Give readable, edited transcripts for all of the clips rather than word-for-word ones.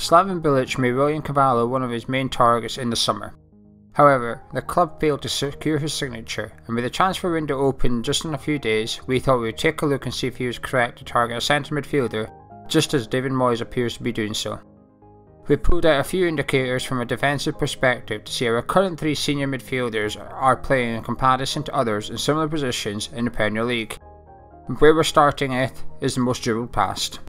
Slaven Bilic made William Carvalho one of his main targets in the summer. However, the club failed to secure his signature, and with the transfer window open just in a few days, we thought we would take a look and see if he was correct to target a centre midfielder, just as David Moyes appears to be doing so. We pulled out a few indicators from a defensive perspective to see how our current three senior midfielders are playing in comparison to others in similar positions in the Premier League. Where we're starting with is the most dribbled past.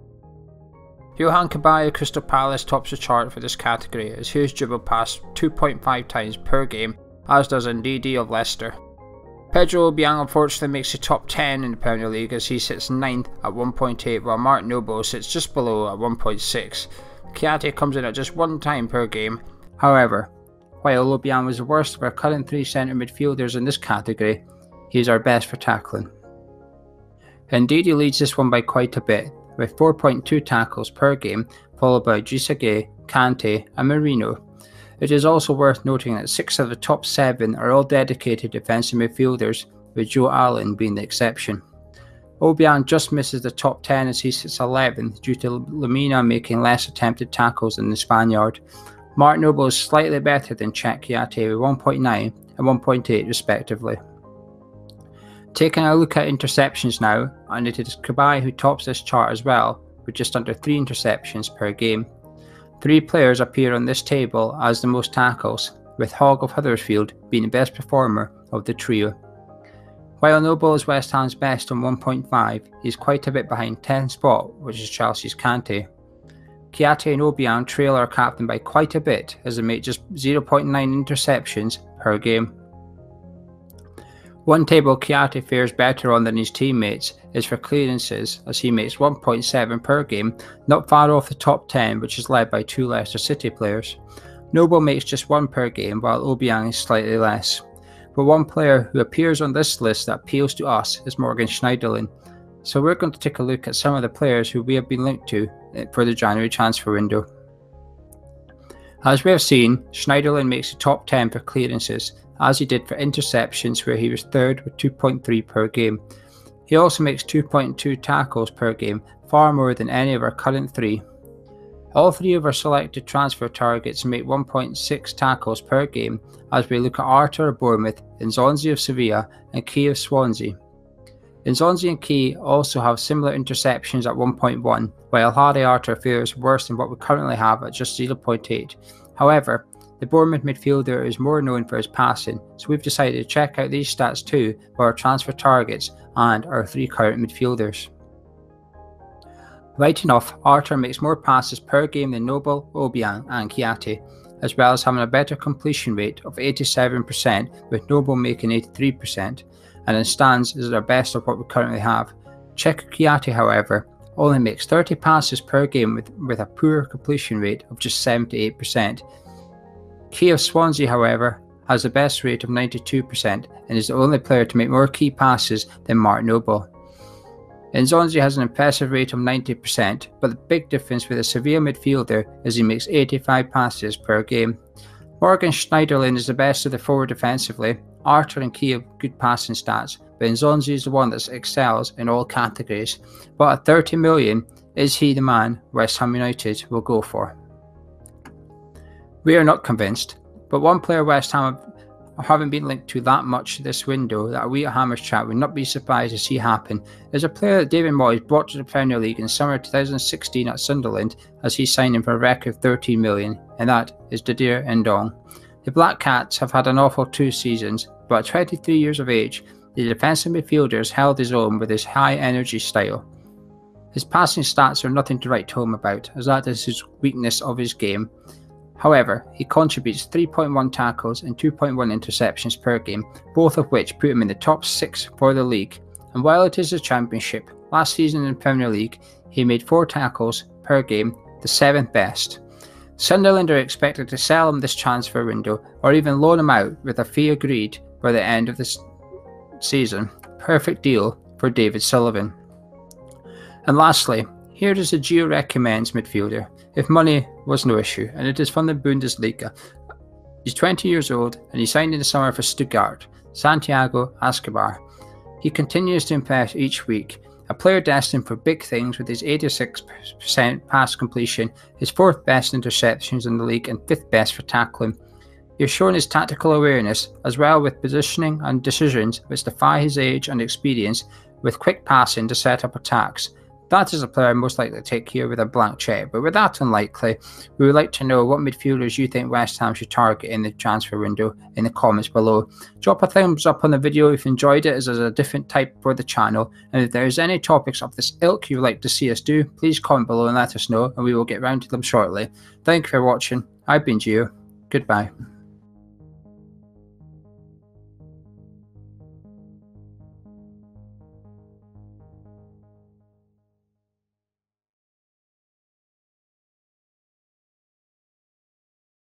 Yohan Cabaye of Crystal Palace tops the chart for this category as he has dribbled past 2.5 times per game, as does Ndidi of Leicester. Pedro Obiang unfortunately makes the top 10 in the Premier League as he sits 9th at 1.8 while Mark Noble sits just below at 1.6. Kiate comes in at just 1 time per game. However, while Obiang was the worst of our current 3 centre midfielders in this category, he is our best for tackling. Ndidi leads this one by quite a bit, with 4.2 tackles per game, followed by Gisage, Kante and Marino. It is also worth noting that 6 of the top 7 are all dedicated defensive midfielders, with Joe Allen being the exception. Obiang just misses the top 10 as he sits 11th due to Lamina making less attempted tackles than the Spaniard. Mark Noble is slightly better than Cheick Kiate with 1.9 and 1.8 respectively. Taking a look at interceptions now, and it is Cabaye who tops this chart as well, with just under 3 interceptions per game. 3 players appear on this table as the most tackles, with Hogg of Huddersfield being the best performer of the trio. While Noble is West Ham's best on 1.5, he is quite a bit behind 10th spot, which is Chelsea's Kante. Kiate and Obiang trail our captain by quite a bit as they make just 0.9 interceptions per game. One table Kiate fares better on than his teammates is for clearances as he makes 1.7 per game, not far off the top 10 which is led by 2 Leicester City players. Noble makes just 1 per game while Obiang is slightly less. But one player who appears on this list that appeals to us is Morgan Schneiderlin, so we're going to take a look at some of the players who we have been linked to for the January transfer window. As we have seen, Schneiderlin makes the top 10 for clearances, as he did for interceptions where he was 3rd with 2.3 per game. He also makes 2.2 tackles per game, far more than any of our current 3. All 3 of our selected transfer targets make 1.6 tackles per game as we look at Arthur of Bournemouth, Nzonzi of Sevilla and Key of Swansea. Nzonzi and Key also have similar interceptions at 1.1, while Harry Arthur fares worse than what we currently have at just 0.8. However, the Bournemouth midfielder is more known for his passing, so we've decided to check out these stats too for our transfer targets and our 3 current midfielders. Right enough, Arthur makes more passes per game than Noble, Obiang and Kiate, as well as having a better completion rate of 87%, with Noble making 83%, and in stands is our best of what we currently have. Cheick Kiate, however, only makes 30 passes per game with a poor completion rate of just 78%. Key of Swansea, however, has the best rate of 92% and is the only player to make more key passes than Mark Noble. Nzonzi has an impressive rate of 90%, but the big difference with a Sevilla midfielder is he makes 85 passes per game. Morgan Schneiderlin is the best of the 4 defensively. Arthur and Key have good passing stats, but Nzonzi is the one that excels in all categories. But at 30 million, is he the man West Ham United will go for? We are not convinced, but one player West Ham haven't been linked to that much this window that we at Hammers Chat would not be surprised to see happen is a player that David Moyes brought to the Premier League in summer 2016 at Sunderland as he signed him for a record 13 million, and that is Didier Ndong. The Black Cats have had an awful 2 seasons, but at 23 years of age, the defensive midfielder has held his own with his high energy style. His passing stats are nothing to write home about, as that is his weakness of his game. However, he contributes 3.1 tackles and 2.1 interceptions per game, both of which put him in the top 6 for the league. And while it is a championship, last season in the Premier League, he made 4 tackles per game, the 7th best. Sunderland are expected to sell him this transfer window or even loan him out with a fee agreed by the end of this season. Perfect deal for David Sullivan. And lastly, here is a Gio recommends midfielder, if money was no issue, and it is from the Bundesliga. He's 20 years old and he signed in the summer for Stuttgart, Santiago Escobar. He continues to impress each week A player destined for big things with his 86% pass completion, his 4th best interceptions in the league and 5th best for tackling. He has shown his tactical awareness as well with positioning and decisions which defy his age and experience, with quick passing to set up attacks. That is a player most likely to take here with a blank check, but with that unlikely, we would like to know what midfielders you think West Ham should target in the transfer window in the comments below. Drop a thumbs up on the video if you enjoyed it, as there's a different type for the channel, and if there is any topics of this ilk you would like to see us do, please comment below and let us know, and we will get round to them shortly. Thank you for watching. I've been Gio. Goodbye.